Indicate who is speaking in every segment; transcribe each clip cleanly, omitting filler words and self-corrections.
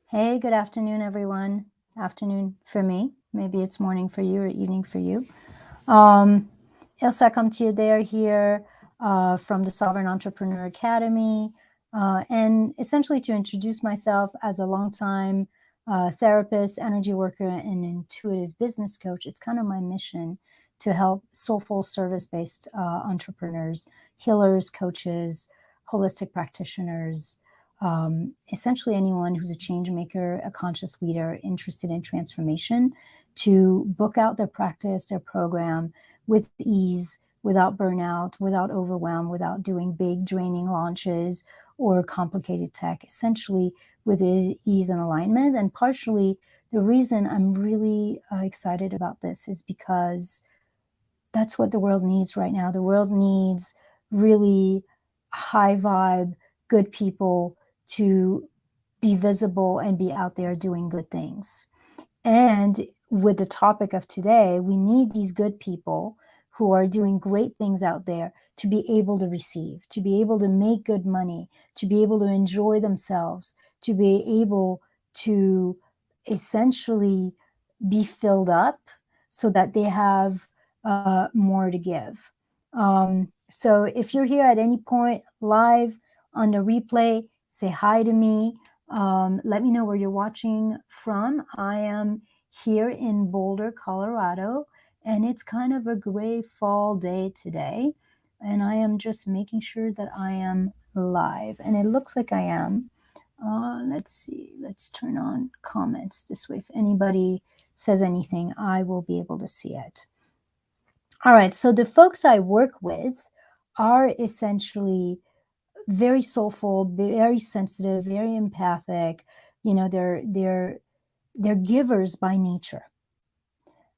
Speaker 1: Hey, good afternoon, everyone. Afternoon for me. Maybe it's morning for you or evening for you. Um, Ilsa come to you there here from the Sovereign Entrepreneur Academy, and essentially to introduce myself as a longtime therapist, energy worker, and intuitive business coach. It's kind of my mission to help soulful service-based entrepreneurs, healers, coaches, holistic practitioners, essentially anyone who's a change maker, a conscious leader interested in transformation, to book out their practice, their program with ease, without burnout, without overwhelm, without doing big draining launches or complicated tech, essentially with ease and alignment. And partially the reason I'm really excited about this is because that's what the world needs right now. The world needs really high vibe, good people to be visible and be out there doing good things. And with the topic of today, we need these good people who are doing great things out there to be able to receive, to be able to make good money, to be able to enjoy themselves, to be able to essentially be filled up so that they have more to give. So if you're here at any point live on the replay, say hi to me. Let me know where you're watching from. I am here in Boulder, Colorado, and it's kind of a gray fall day today. And I am just making sure that I am live, and it looks like I am. Let's see, let's turn on comments this way. If anybody says anything, I will be able to see it. All right, so the folks I work with are essentially very soulful, very sensitive, very empathic. You know, they're givers by nature.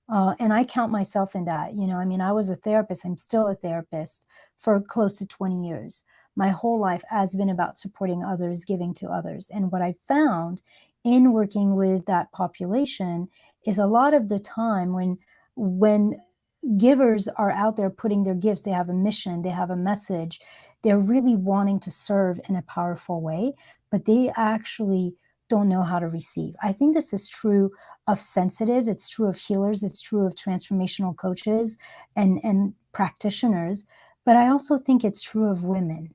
Speaker 1: And I count myself in that. You know, I mean, I was a therapist. I'm still a therapist for close to 20 years. My whole life has been about supporting others, giving to others. And what I found in working with that population is a lot of the time when givers are out there putting their gifts, they have a mission, they have a message, they're really wanting to serve in a powerful way, but they actually don't know how to receive. I think this is true of sensitive, it's true of healers, it's true of transformational coaches and practitioners, but I also think it's true of women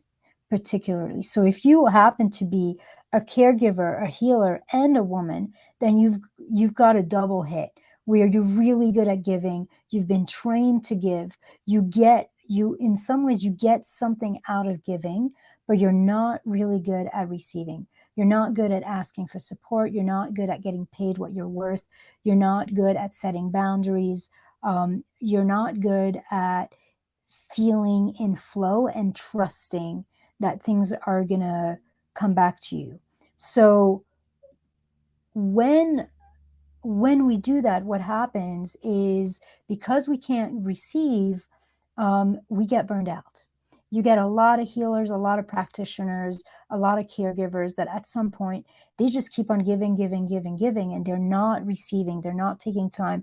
Speaker 1: particularly. So if you happen to be a caregiver, a healer, and a woman, then you've got a double hit where you're really good at giving, you've been trained to give, you in some ways you get something out of giving, but you're not really good at receiving. You're not good at asking for support. You're not good at getting paid what you're worth. You're not good at setting boundaries. You're not good at feeling in flow and trusting that things are going to come back to you. So when we do that, what happens is because we can't receive, we get burned out. You get a lot of healers, a lot of practitioners, a lot of caregivers that at some point they just keep on giving, and they're not receiving, they're not taking time.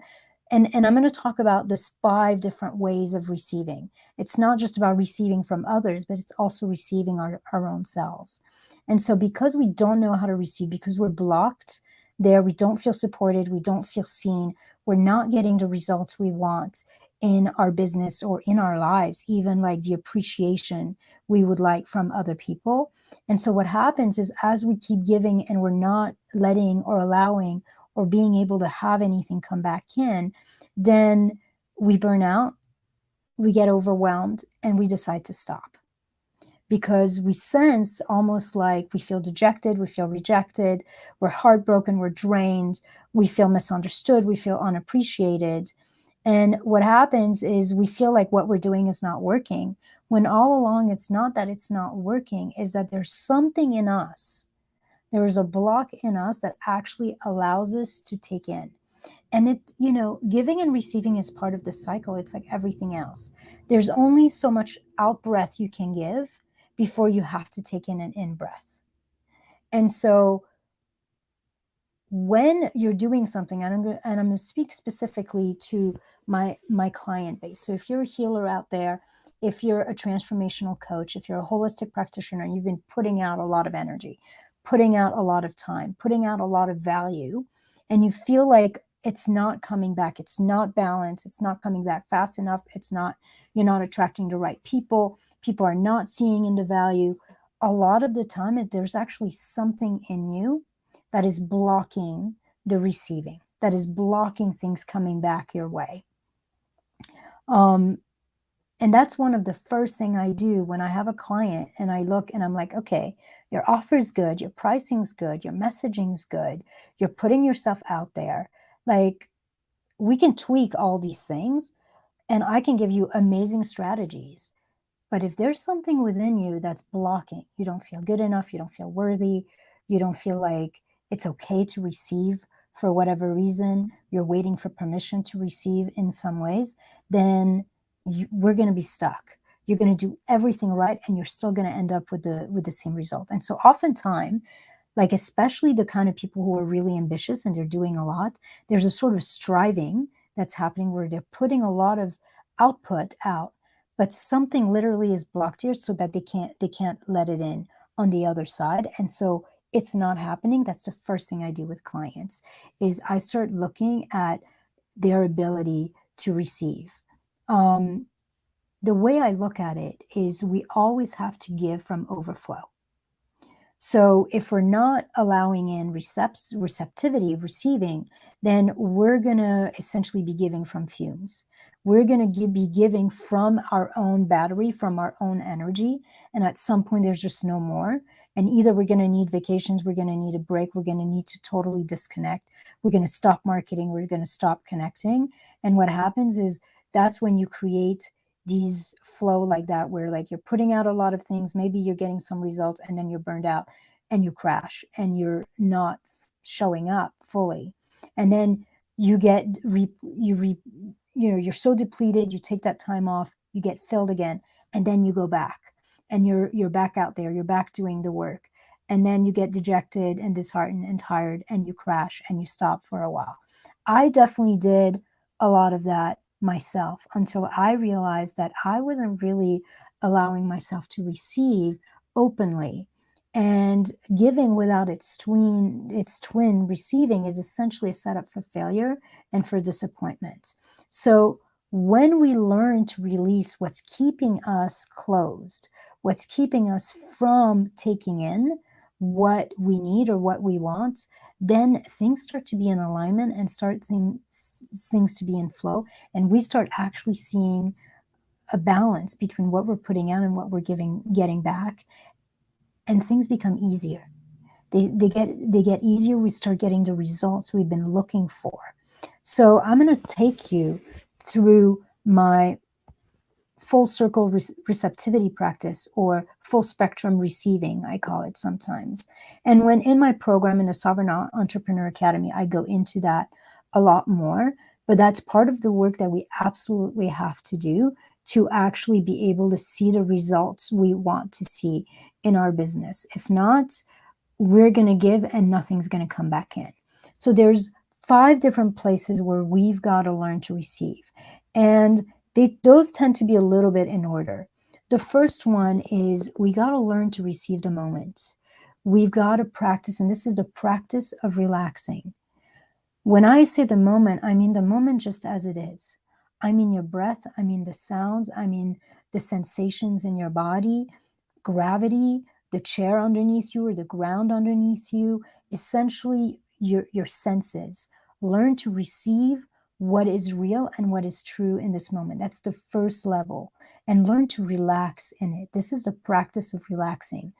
Speaker 1: And I'm going to talk about this 5 different ways of receiving. It's not just about receiving from others, but it's also receiving our own selves. And so because we don't know how to receive, because we're blocked there, we don't feel supported, we don't feel seen, we're not getting the results we want in our business or in our lives, even like the appreciation we would like from other people. And so what happens is as we keep giving and we're not letting or allowing or being able to have anything come back in, then we burn out, we get overwhelmed, and we decide to stop. Because we sense almost like we feel dejected, we feel rejected, we're heartbroken, we're drained, we feel misunderstood, we feel unappreciated. And what happens is we feel like what we're doing is not working, when all along it's not that it's not working, is that there's something in us. There is a block in us that actually allows us to take in. And it, you know, giving and receiving is part of the cycle. It's like everything else. There's only so much out breath you can give before you have to take in an in breath. And so when you're doing something, and I'm going to speak specifically to my client base. So if you're a healer out there, if you're a transformational coach, if you're a holistic practitioner, you've been putting out a lot of energy, putting out a lot of time, putting out a lot of value, and you feel like it's not coming back, it's not balanced, it's not coming back fast enough, you're not attracting the right people, people are not seeing into value. A lot of the time, there's actually something in you that is blocking the receiving, that is blocking things coming back your way. And that's one of the first thing I do when I have a client and I look and I'm like, okay, your offer is good, your pricing's good, your messaging's good, you're putting yourself out there. Like, we can tweak all these things and I can give you amazing strategies. But if there's something within you that's blocking, you don't feel good enough, you don't feel worthy, you don't feel like it's okay to receive for whatever reason, you're waiting for permission to receive in some ways, then we're going to be stuck. You're going to do everything right and you're still going to end up with the same result. And so oftentimes, like especially the kind of people who are really ambitious and they're doing a lot, there's a sort of striving that's happening where they're putting a lot of output out, but something literally is blocked here so that they can't let it in on the other side. And so it's not happening. That's the first thing I do with clients is I start looking at their ability to receive. The way I look at it is we always have to give from overflow. So if we're not allowing in receptivity, receiving, then we're going to essentially be giving from fumes. We're going to be giving from our own battery, from our own energy. And at some point, there's just no more. And either we're going to need vacations, we're going to need a break, we're going to need to totally disconnect. We're going to stop marketing, we're going to stop connecting. And what happens is that's when you create these flow like that, where like you're putting out a lot of things, maybe you're getting some results and then you're burned out and you crash and you're not showing up fully. And then you get, you're so depleted, you take that time off, you get filled again, and then you go back and you're back out there, you're back doing the work. And then you get dejected and disheartened and tired and you crash and you stop for a while. I definitely did a lot of that myself until I realized that I wasn't really allowing myself to receive openly. And giving without its twin receiving is essentially a setup for failure and for disappointment. So when we learn to release what's keeping us closed, what's keeping us from taking in what we need or what we want, then things start to be in alignment and things to be in flow. And we start actually seeing a balance between what we're putting out and what we're getting back. And things become easier. They get easier. We start getting the results we've been looking for. So I'm going to take you through my full circle receptivity practice, or full spectrum receiving, I call it sometimes. And when in my program in the Sovereign Entrepreneur Academy, I go into that a lot more, but that's part of the work that we absolutely have to do to actually be able to see the results we want to see in our business. If not, we're going to give and nothing's going to come back in. So there's 5 different places where we've got to learn to receive. And those tend to be a little bit in order. The first one is we got to learn to receive the moment. We've got to practice, and this is the practice of relaxing. When I say the moment, I mean the moment just as it is. I mean your breath, I mean the sounds, I mean the sensations in your body, gravity, the chair underneath you or the ground underneath you, essentially your senses. Learn to receive what is real and what is true in this moment. That's the first level. And learn to relax in it. This is the practice of relaxing.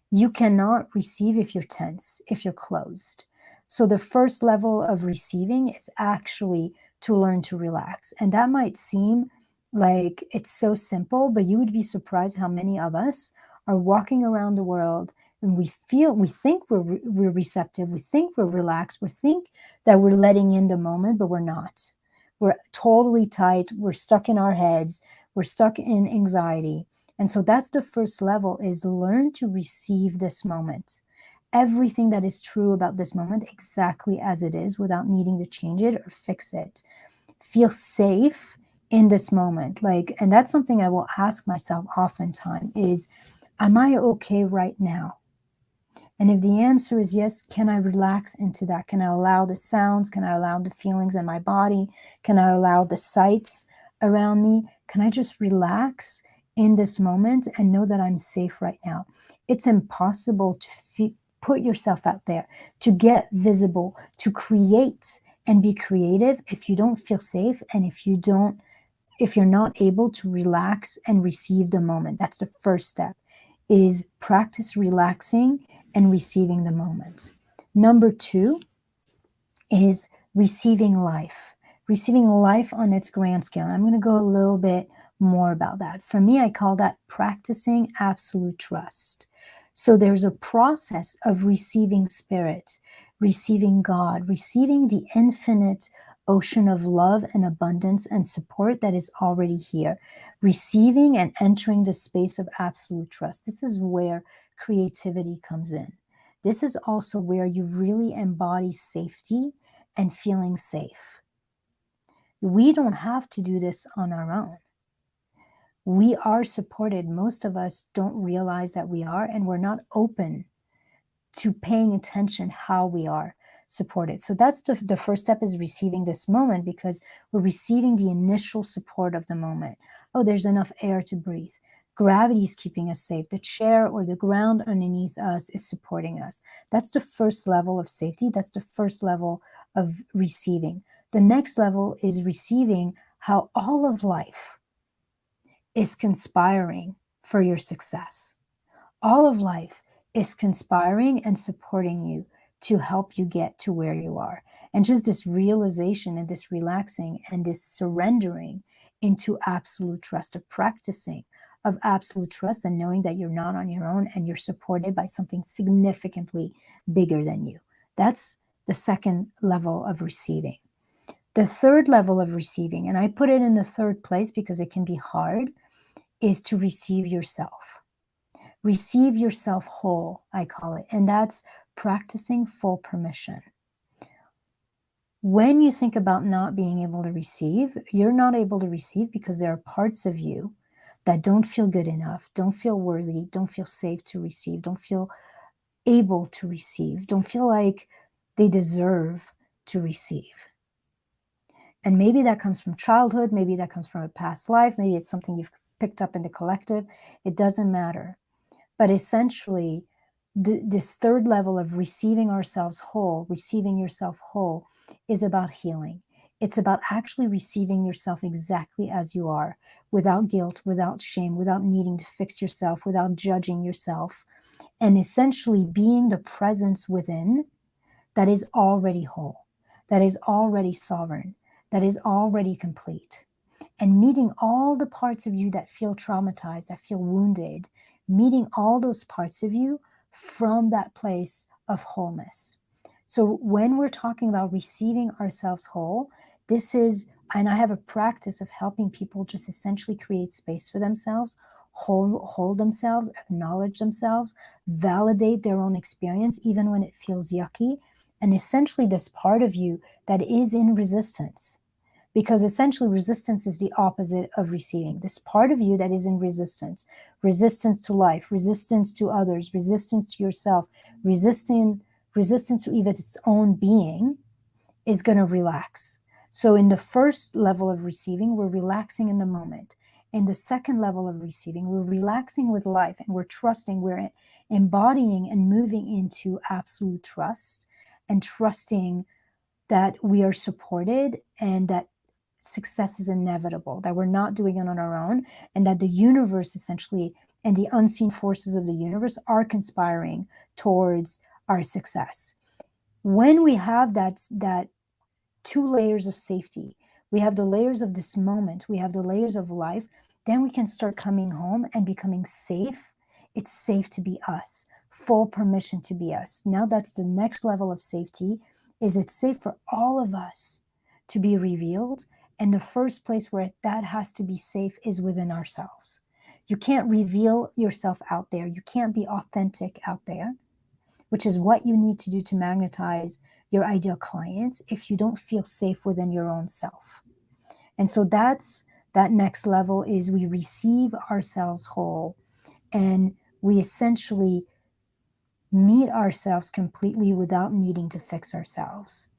Speaker 1: You cannot receive if you're tense, if you're closed. So the first level of receiving is actually to learn to relax. And that might seem like it's so simple, but you would be surprised how many of us are walking around the world and we think we're receptive, we think we're relaxed, we think that we're letting in the moment, but we're not. We're totally tight, we're stuck in our heads, we're stuck in anxiety. And so that's the first level, is learn to receive this moment. Everything that is true about this moment exactly as it is, without needing to change it or fix it. Feel safe in this moment. And that's something I will ask myself oftentimes is, am I okay right now? And if the answer is yes, can I relax into that? Can I allow the sounds? Can I allow the feelings in my body? Can I allow the sights around me? Can I just relax in this moment and know that I'm safe right now? It's impossible to put yourself out there, to get visible, to create and be creative if you don't feel safe, and if you're not able to relax and receive the moment. That's the first step, is practice relaxing and receiving the moment. Number 2 is receiving life on its grand scale. I'm going to go a little bit more about that. For me, I call that practicing absolute trust. So there's a process of receiving spirit, receiving God, receiving the infinite ocean of love and abundance and support that is already here, receiving and entering the space of absolute trust. This is where creativity comes in. This is also where you really embody safety and feeling safe. We don't have to do this on our own. We are supported. Most of us don't realize that we are, and we're not open to paying attention how we are supported. So that's the first step, is receiving this moment, because we're receiving the initial support of the moment. Oh, there's enough air to breathe. Gravity is keeping us safe. The chair or the ground underneath us is supporting us. That's the first level of safety. That's the first level of receiving. The next level is receiving how all of life is conspiring for your success. All of life is conspiring and supporting you to help you get to where you are. And just this realization and this relaxing and this surrendering into absolute trust, a practicing of absolute trust, and knowing that you're not on your own and you're supported by something significantly bigger than you. That's the second level of receiving. The third level of receiving, and I put it in the third place because it can be hard, is to receive yourself. Receive yourself whole, I call it. And that's practicing full permission. When you think about not being able to receive, you're not able to receive because there are parts of you that don't feel good enough, don't feel worthy, don't feel safe to receive, don't feel able to receive, don't feel like they deserve to receive. And maybe that comes from childhood, maybe that comes from a past life, maybe it's something you've picked up in the collective. It doesn't matter. But essentially, this third level of receiving ourselves whole, receiving yourself whole, is about healing. It's about actually receiving yourself exactly as you are, without guilt, without shame, without needing to fix yourself, without judging yourself, and essentially being the presence within that is already whole, that is already sovereign, that is already complete. And meeting all the parts of you that feel traumatized, that feel wounded, meeting all those parts of you from that place of wholeness. So when we're talking about receiving ourselves whole, this is, and I have a practice of helping people just essentially create space for themselves, hold themselves, acknowledge themselves, validate their own experience, even when it feels yucky. And essentially this part of you that is in resistance, because essentially resistance is the opposite of receiving. This part of you that is in resistance, resistance to life, resistance to others, resistance to yourself, resistance to even its own being, is going to relax. So in the first level of receiving, we're relaxing in the moment. In the second level of receiving, we're relaxing with life, and we're trusting, we're embodying and moving into absolute trust, and trusting that we are supported and that success is inevitable, that we're not doing it on our own, and that the universe essentially, and the unseen forces of the universe, are conspiring towards our success. When we have that 2 layers of safety, we have the layers of this moment, we have the layers of life, then we can start coming home and becoming safe. It's safe to be us, full permission to be us. Now that's the next level of safety, is it's safe for all of us to be revealed. And the first place where that has to be safe is within ourselves. You can't reveal yourself out there. You can't be authentic out there, which is what you need to do to magnetize your ideal clients, if you don't feel safe within your own self. And so that's that next level, is we receive ourselves whole, and we essentially meet ourselves completely without needing to fix ourselves.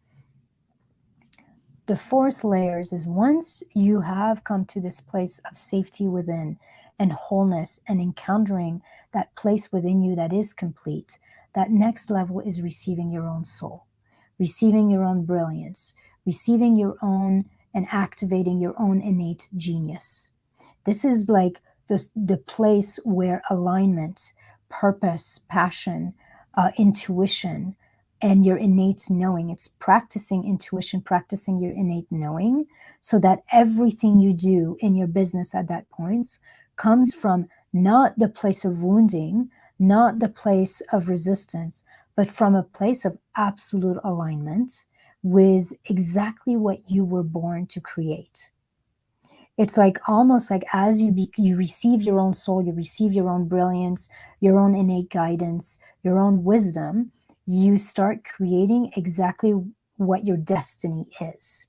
Speaker 1: The fourth layers is once you have come to this place of safety within and wholeness and encountering that place within you that is complete, that next level is receiving your own soul, receiving your own brilliance, receiving your own and activating your own innate genius. This is like the place where alignment, purpose, passion, intuition, and your innate knowing, it's practicing intuition, practicing your innate knowing, so that everything you do in your business at that point comes from not the place of wounding, not the place of resistance, but from a place of absolute alignment with exactly what you were born to create. It's like almost like as you receive your own soul, you receive your own brilliance, your own innate guidance, your own wisdom, you start creating exactly what your destiny is.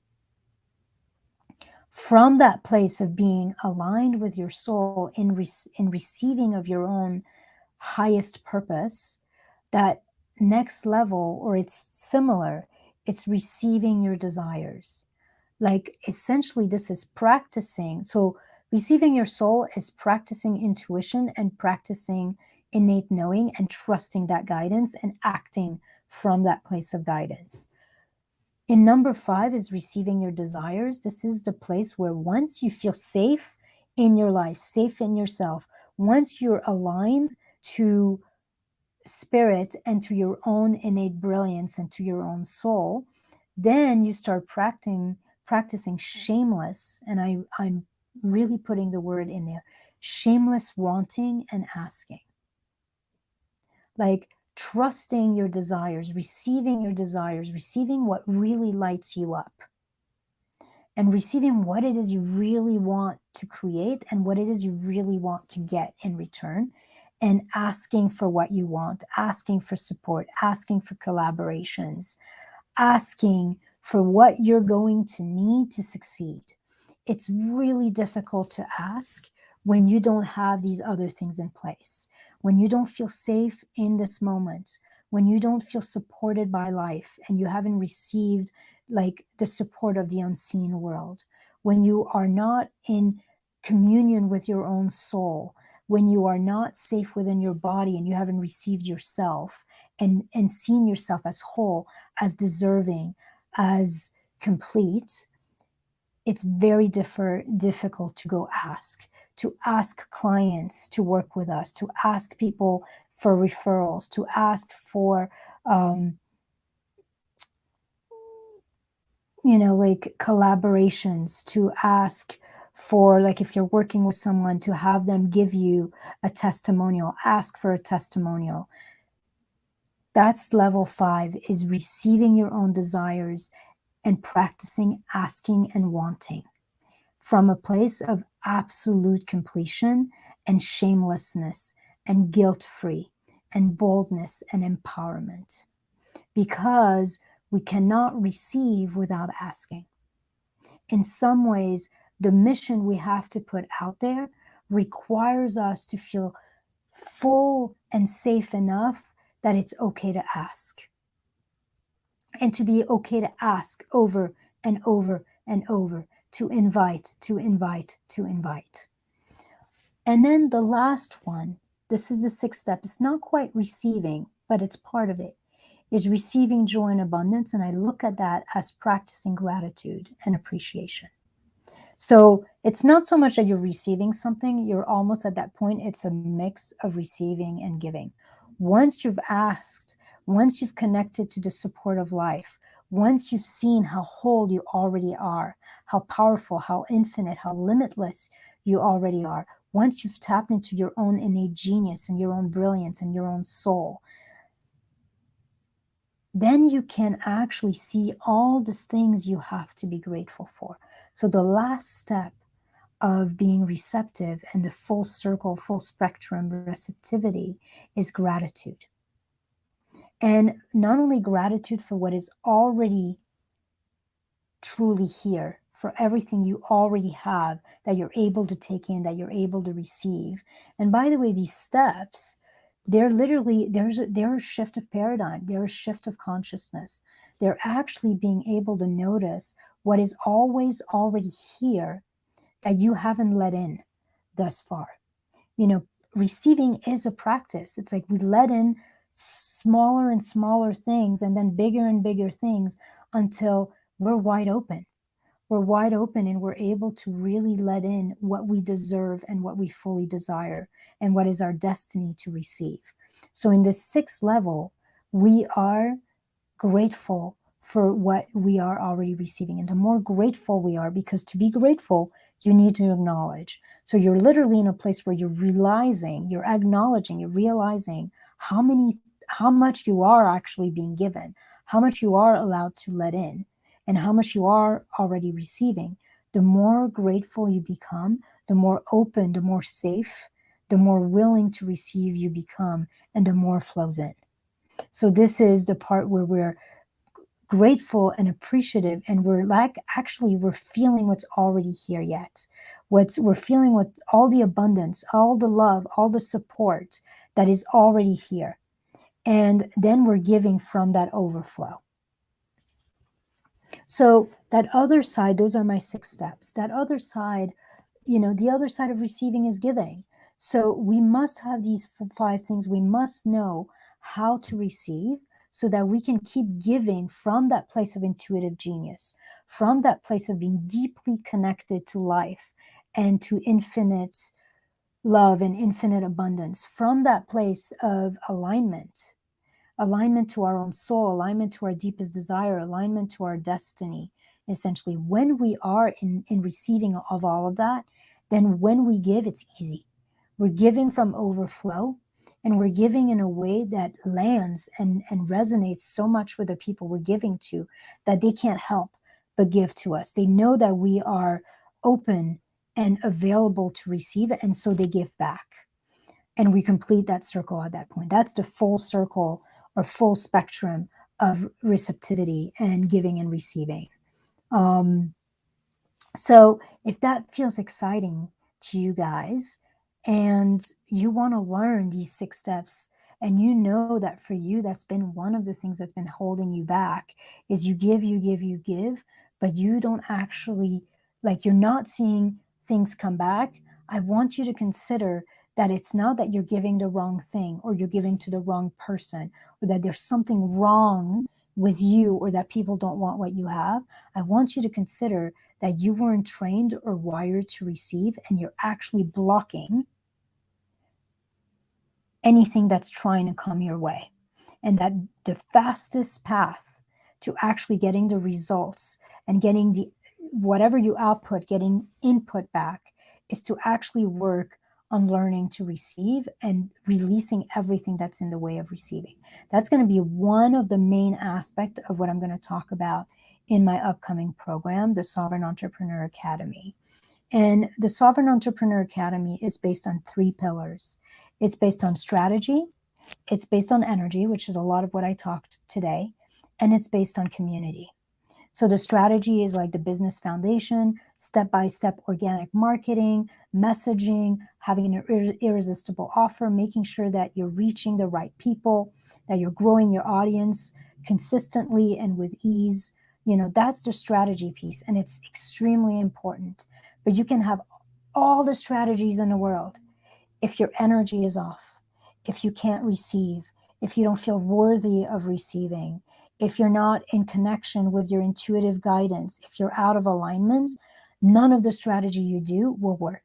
Speaker 1: From that place of being aligned with your soul in receiving of your own highest purpose, that next level, or it's similar, it's receiving your desires. Like essentially this is practicing. So receiving your soul is practicing intuition and practicing innate knowing and trusting that guidance and acting from that place of guidance. In number 5 is receiving your desires. This is the place where once you feel safe in your life, safe in yourself, once you're aligned to spirit and to your own innate brilliance and to your own soul, then you start practicing shameless, and I'm really putting the word in there, shameless wanting and asking. Like trusting your desires, receiving what really lights you up, and receiving what it is you really want to create and what it is you really want to get in return, and asking for what you want, asking for support, asking for collaborations, asking for what you're going to need to succeed. It's really difficult to ask when you don't have these other things in place, when you don't feel safe in this moment, when you don't feel supported by life and you haven't received like the support of the unseen world, when you are not in communion with your own soul, when you are not safe within your body and you haven't received yourself and seen yourself as whole, as deserving, as complete, it's very difficult to go to ask clients to work with us, to ask people for referrals, to ask for like collaborations, to ask for, like, if you're working with someone, to have them give you a testimonial, ask for a testimonial. That's level 5, is receiving your own desires and practicing asking and wanting from a place of absolute completion and shamelessness and guilt-free and boldness and empowerment. Because we cannot receive without asking. In some ways, the mission we have to put out there requires us to feel full and safe enough that it's okay to ask. And to be okay to ask over and over and over, to invite, to invite, to invite. And then the last one, this is the 6th step. It's not quite receiving, but it's part of it, is receiving joy and abundance. And I look at that as practicing gratitude and appreciation. So it's not so much that you're receiving something, you're almost at that point, it's a mix of receiving and giving. Once you've asked, once you've connected to the support of life, once you've seen how whole you already are, how powerful, how infinite, how limitless you already are, once you've tapped into your own innate genius and your own brilliance and your own soul, then you can actually see all these things you have to be grateful for. So the last step of being receptive and the full circle, full spectrum receptivity is gratitude. And not only gratitude for what is already truly here, for everything you already have that you're able to take in, that you're able to receive. And by the way, these steps, They're literally, there's a shift of paradigm, there's a shift of consciousness. They're actually being able to notice what is always already here that you haven't let in thus far. You know, receiving is a practice. It's like we let in smaller and smaller things and then bigger and bigger things until we're wide open. We're wide open and we're able to really let in what we deserve and what we fully desire and what is our destiny to receive. So in this sixth level, we are grateful for what we are already receiving. And the more grateful we are, because to be grateful, you need to acknowledge. So you're literally in a place where you're realizing, you're acknowledging, you're realizing how much you are actually being given, how much you are allowed to let in, and how much you are already receiving. The more grateful you become, the more open, the more safe, the more willing to receive you become, and the more flows in. So this is the part where we're grateful and appreciative, and we're like, actually we're feeling what's already here yet. We're feeling what all the abundance, all the love, all the support that is already here. And then we're giving from that overflow. So that other side, those are my 6 steps. That other side, the other side of receiving is giving. So we must have these 5 things. We must know how to receive so that we can keep giving from that place of intuitive genius, from that place of being deeply connected to life and to infinite love and infinite abundance, from that place of alignment to our own soul, alignment to our deepest desire, alignment to our destiny. Essentially, when we are in receiving of all of that, then when we give, it's easy. We're giving from overflow, and we're giving in a way that lands and resonates so much with the people we're giving to that they can't help but give to us. They know that we are open and available to receive it, and so they give back. And we complete that circle at that point. That's the full circle or full spectrum of receptivity and giving and receiving. So if that feels exciting to you guys and you want to learn these 6 steps, and you know that for you, that's been one of the things that's been holding you back, is you give, but you don't actually, like, you're not seeing things come back. I want you to consider that it's not that you're giving the wrong thing or you're giving to the wrong person or that there's something wrong with you or that people don't want what you have. I want you to consider that you weren't trained or wired to receive, and you're actually blocking anything that's trying to come your way. And that the fastest path to actually getting the results and getting the whatever you output, getting input back, is to actually work on learning to receive and releasing everything that's in the way of receiving. That's going to be one of the main aspects of what I'm going to talk about in my upcoming program, the Sovereign Entrepreneur Academy. And the Sovereign Entrepreneur Academy is based on 3 pillars. It's based on strategy, it's based on energy, which is a lot of what I talked today, and it's based on community. So the strategy is like the business foundation, step-by-step organic marketing, messaging, having an irresistible offer, making sure that you're reaching the right people, that you're growing your audience consistently and with ease. That's the strategy piece, and it's extremely important. But you can have all the strategies in the world. If your energy is off, if you can't receive, if you don't feel worthy of receiving, if you're not in connection with your intuitive guidance, if you're out of alignment, none of the strategy you do will work.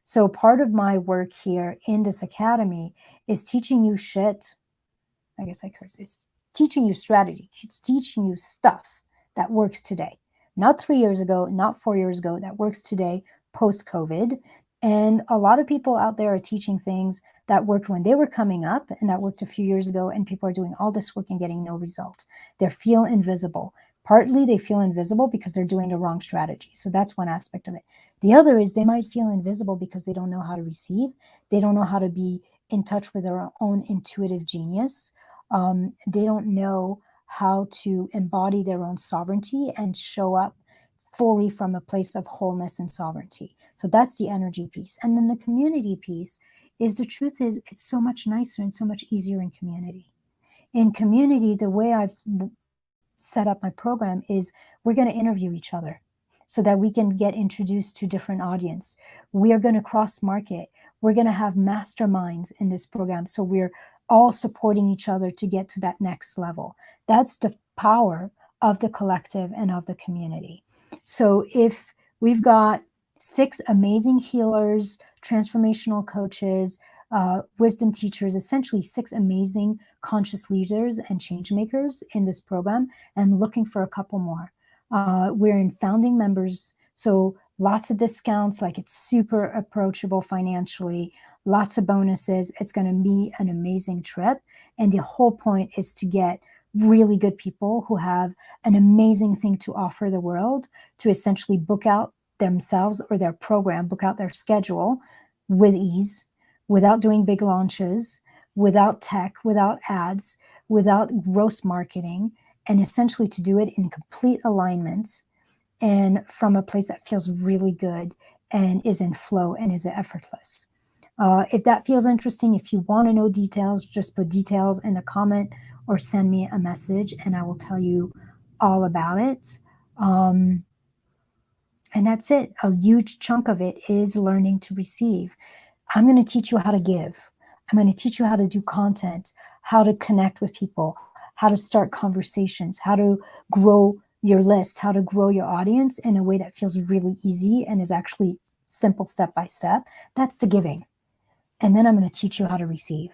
Speaker 1: So part of my work here in this academy is teaching you shit. I guess I curse. It's teaching you strategy. It's teaching you stuff that works today. Not 3 years ago, not 4 years ago, that works today, post-COVID. And a lot of people out there are teaching things that worked when they were coming up and that worked a few years ago, and people are doing all this work and getting no result. They feel invisible. Partly they feel invisible because they're doing the wrong strategy. So that's one aspect of it. The other is they might feel invisible because they don't know how to receive. They don't know how to be in touch with their own intuitive genius. They don't know how to embody their own sovereignty and show up fully from a place of wholeness and sovereignty. So that's the energy piece. And then the community piece is the truth is it's so much nicer and so much easier in community. In community, the way I've set up my program is we're going to interview each other so that we can get introduced to different audience. We are going to cross market. We're going to have masterminds in this program. So we're all supporting each other to get to that next level. That's the power of the collective and of the community. So if we've got 6 amazing healers, transformational coaches, wisdom teachers, essentially 6 amazing conscious leaders and change makers in this program, and looking for a couple more. We're in founding members, so lots of discounts, like it's super approachable financially, lots of bonuses. It's going to be an amazing trip. And the whole point is to get really good people who have an amazing thing to offer the world to essentially book out themselves or their program, book out their schedule with ease, without doing big launches, without tech, without ads, without gross marketing, and essentially to do it in complete alignment and from a place that feels really good and is in flow and is effortless. If that feels interesting, if you want to know details, just put details in a comment or send me a message and I will tell you all about it. And that's it. A huge chunk of it is learning to receive. I'm going to teach you how to give. I'm going to teach you how to do content, how to connect with people, how to start conversations, how to grow your list, how to grow your audience in a way that feels really easy and is actually simple step by step. That's the giving. And then I'm going to teach you how to receive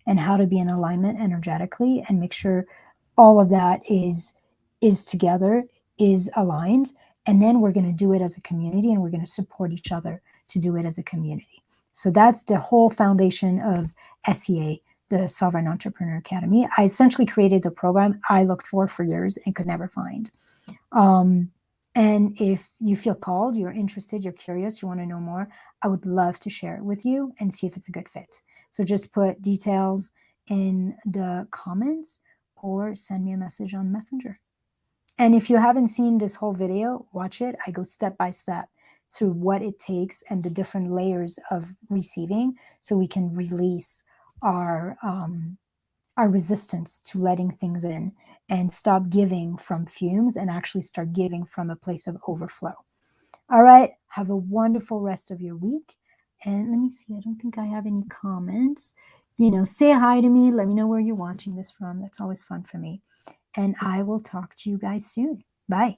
Speaker 1: and how to be in alignment energetically and make sure all of that is together, is aligned. And then we're going to do it as a community and we're going to support each other to do it as a community. So that's the whole foundation of SEA, the Sovereign Entrepreneur Academy. I essentially created the program I looked for years and could never find. And if you feel called, you're interested, you're curious, you want to know more, I would love to share it with you and see if it's a good fit. So just put details in the comments or send me a message on Messenger. And if you haven't seen this whole video, watch it. I go step by step through what it takes and the different layers of receiving so we can release our resistance to letting things in and stop giving from fumes and actually start giving from a place of overflow. All right. Have a wonderful rest of your week. And let me see. I don't think I have any comments. Say hi to me. Let me know where you're watching this from. That's always fun for me. And I will talk to you guys soon. Bye.